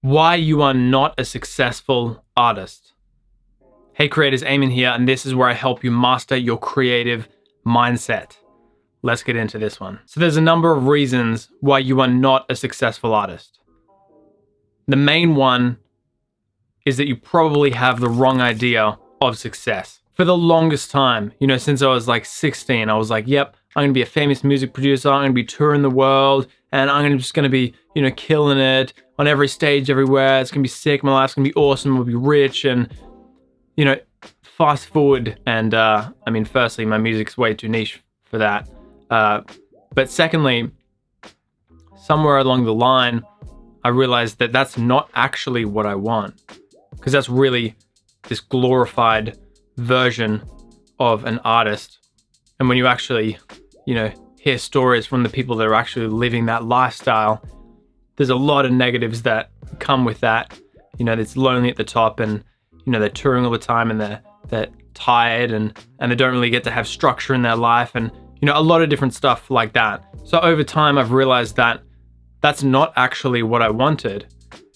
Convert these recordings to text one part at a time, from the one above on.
Why you are not a successful artist. Hey creators, Aimon here, and this is where I help you master your creative mindset. Let's get into this one. So there's a number of reasons why you are not a successful artist. The main one is that you probably have the wrong idea of success. For the longest time, since I was like 16, I was like, yep, I'm gonna be a famous music producer, I'm gonna be touring the world, and I'm just gonna be, killing it on every stage everywhere. It's gonna be sick, my life's gonna be awesome, we'll be rich, and, fast forward, and firstly, my music's way too niche for that. But secondly, somewhere along the line, I realized that that's not actually what I want, because that's really this glorified version of an artist. And when you actually, hear stories from the people that are actually living that lifestyle, there's a lot of negatives that come with that. It's lonely at the top, and they're touring all the time, and they're tired, and they don't really get to have structure in their life, and a lot of different stuff like that. So over time, I've realized that that's not actually what I wanted.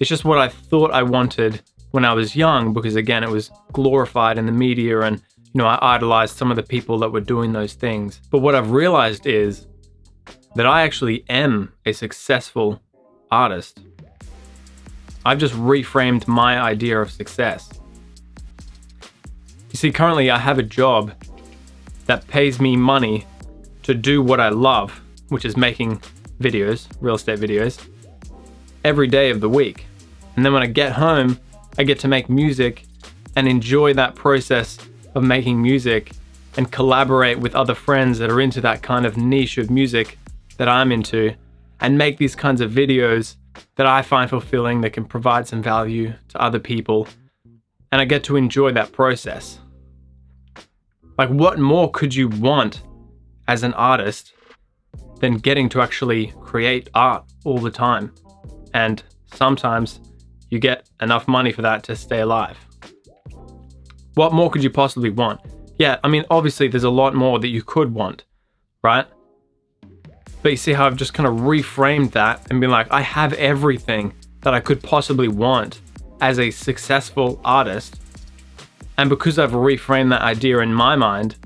It's just what I thought I wanted when I was young, because again, it was glorified in the media, and I idolized some of the people that were doing those things. But what I've realized is that I actually am a successful artist. I've just reframed my idea of success. You see, currently I have a job that pays me money to do what I love, which is making videos, real estate videos, every day of the week. And then when I get home, I get to make music and enjoy that process of making music and collaborate with other friends that are into that kind of niche of music that I'm into, and make these kinds of videos that I find fulfilling, that can provide some value to other people. And I get to enjoy that process. Like, what more could you want as an artist than getting to actually create art all the time? And sometimes you get enough money for that to stay alive. What more could you possibly want? Yeah, obviously there's a lot more that you could want, right? But you see how I've just kind of reframed that and been like, I have everything that I could possibly want as a successful artist. And because I've reframed that idea in my mind,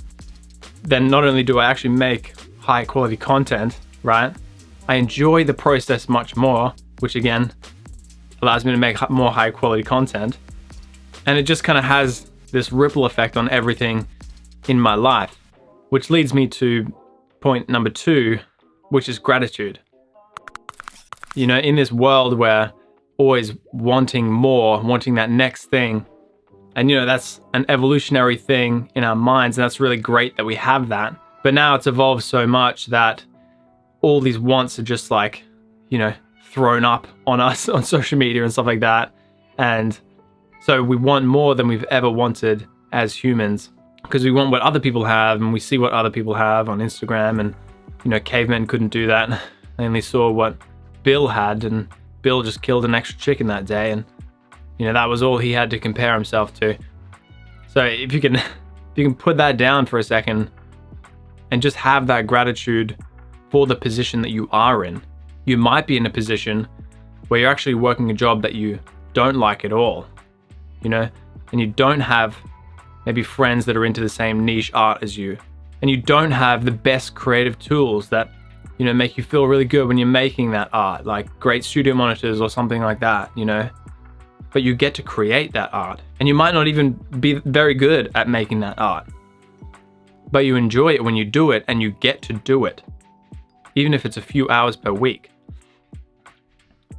then not only do I actually make high quality content, right? I enjoy the process much more, which again allows me to make more high quality content. And it just kind of has this ripple effect on everything in my life, which leads me to point number 2, which is gratitude. In this world where always wanting more, wanting that next thing, and that's an evolutionary thing in our minds, and that's really great that we have that. But now it's evolved so much that all these wants are just like, thrown up on us on social media and stuff like that. And so we want more than we've ever wanted as humans, because we want what other people have, and we see what other people have on Instagram, and cavemen couldn't do that. They only saw what Bill had, and Bill just killed an extra chicken that day, and that was all he had to compare himself to. So if you can put that down for a second and just have that gratitude for the position that you are in. You might be in a position where you're actually working a job that you don't like at all, and you don't have maybe friends that are into the same niche art as you, and you don't have the best creative tools that, make you feel really good when you're making that art, like great studio monitors or something like that, but you get to create that art, and you might not even be very good at making that art, but you enjoy it when you do it, and you get to do it, even if it's a few hours per week.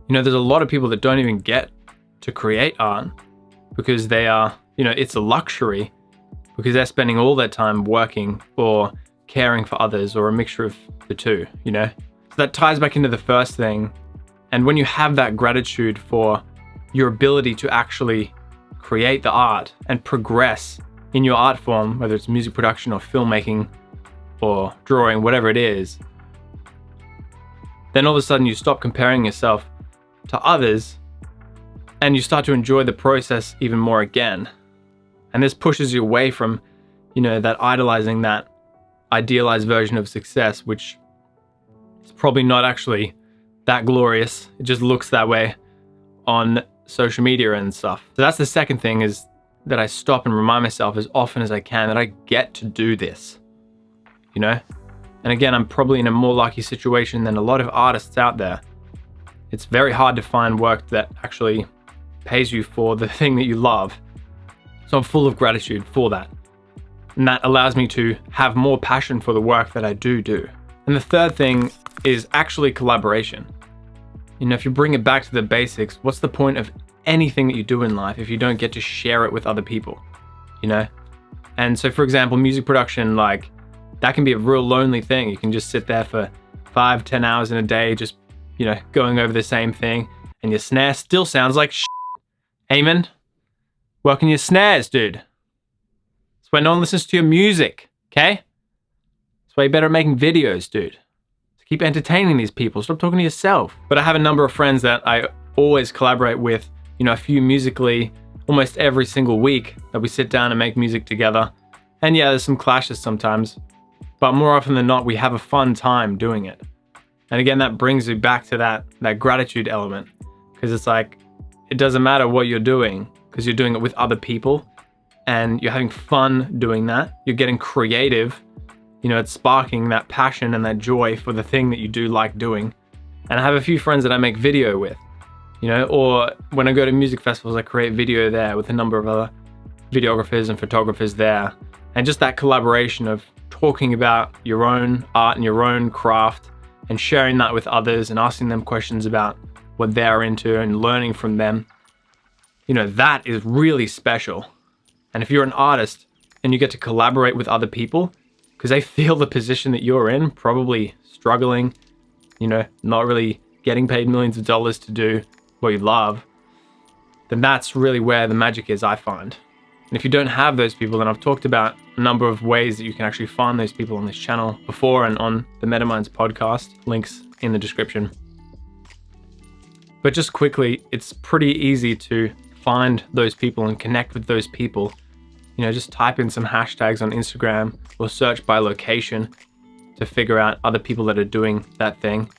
There's a lot of people that don't even get to create art because they are, it's a luxury, because they're spending all their time working or caring for others, or a mixture of the two, So that ties back into the first thing. And when you have that gratitude for your ability to actually create the art and progress in your art form, whether it's music production or filmmaking or drawing, whatever it is, then all of a sudden you stop comparing yourself to others, and you start to enjoy the process even more again. And this pushes you away from, that idolizing, that idealized version of success, which is probably not actually that glorious. It just looks that way on social media and stuff. So that's the second thing, is that I stop and remind myself as often as I can that I get to do this, you know? And again, I'm probably in a more lucky situation than a lot of artists out there. It's very hard to find work that actually pays you for the thing that you love. So I'm full of gratitude for that. And that allows me to have more passion for the work that I do. And the third thing is actually collaboration. You know, if you bring it back to the basics, what's the point of anything that you do in life if you don't get to share it with other people, you know? And so, for example, music production, like, that can be a real lonely thing. You can just sit there for 5-10 hours in a day, just, you know, going over the same thing, and your snare still sounds like shit. Aimon, work on your snares, dude. That's why no one listens to your music, okay? That's why you're better at making videos, dude. So keep entertaining these people. Stop talking to yourself. But I have a number of friends that I always collaborate with, you know, a few musically, almost every single week that we sit down and make music together. And yeah, there's some clashes sometimes, but more often than not, we have a fun time doing it. And again, that brings you back to that gratitude element, because it's like, it doesn't matter what you're doing, because you're doing it with other people and you're having fun doing that. You're getting creative, you know, it's sparking that passion and that joy for the thing that you do like doing. And I have a few friends that I make video with, you know, or when I go to music festivals, I create video there with a number of other videographers and photographers there. And just that collaboration of talking about your own art and your own craft and sharing that with others and asking them questions about what they're into and learning from them, you know, that is really special. And if you're an artist and you get to collaborate with other people because they feel the position that you're in, probably struggling, you know, not really getting paid millions of dollars to do what you love, then that's really where the magic is, I find. And if you don't have those people, then I've talked about a number of ways that you can actually find those people on this channel before and on the MetaMinds podcast, links in the description. But just quickly, it's pretty easy to find those people and connect with those people. You know, just type in some hashtags on Instagram or search by location to figure out other people that are doing that thing.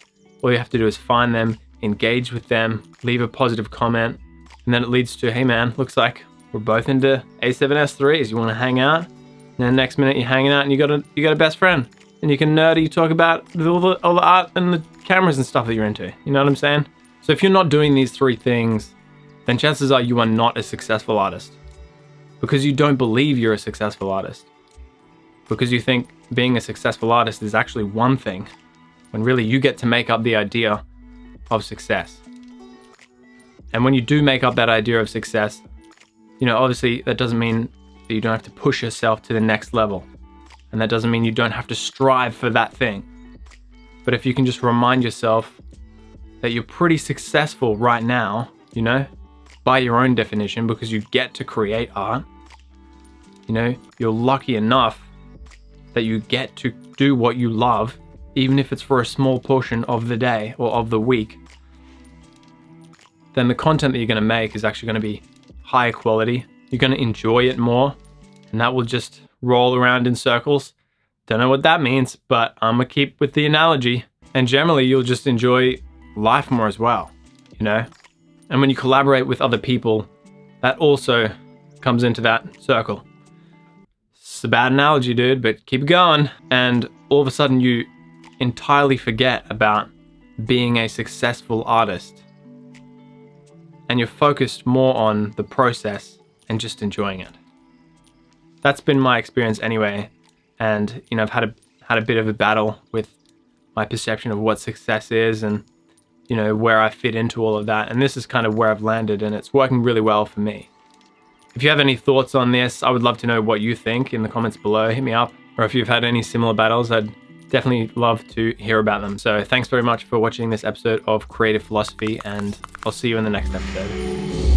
All you have to do is find them, engage with them, leave a positive comment, and then it leads to, hey man, looks like we're both into A7S3s. You want to hang out? And then next minute you're hanging out and you got a best friend, and you can nerdy talk about all the art and the cameras and stuff that you're into. You know what I'm saying? So if you're not doing these three things, then chances are you are not a successful artist, because you don't believe you're a successful artist, because you think being a successful artist is actually one thing, when really you get to make up the idea of success. And when you do make up that idea of success, you know, obviously that doesn't mean that you don't have to push yourself to the next level. And that doesn't mean you don't have to strive for that thing. But if you can just remind yourself that you're pretty successful right now, you know, by your own definition, because you get to create art, you know, you're lucky enough that you get to do what you love, even if it's for a small portion of the day or of the week, then the content that you're going to make is actually going to be higher quality. You're going to enjoy it more, and that will just roll around in circles. Don't know what that means, but I'm going to keep with the analogy. And generally, you'll just enjoy life more as well, you know? And when you collaborate with other people, that also comes into that circle. It's a bad analogy, dude, but keep going. And all of a sudden, you entirely forget about being a successful artist. And you're focused more on the process and just enjoying it. That's been my experience anyway. And, you know, I've had a bit of a battle with my perception of what success is and, you know, where I fit into all of that. And this is kind of where I've landed, and it's working really well for me. If you have any thoughts on this, I would love to know what you think in the comments below. Hit me up. Or if you've had any similar battles, I'd definitely love to hear about them. So thanks very much for watching this episode of Creative Philosophy, and I'll see you in the next episode.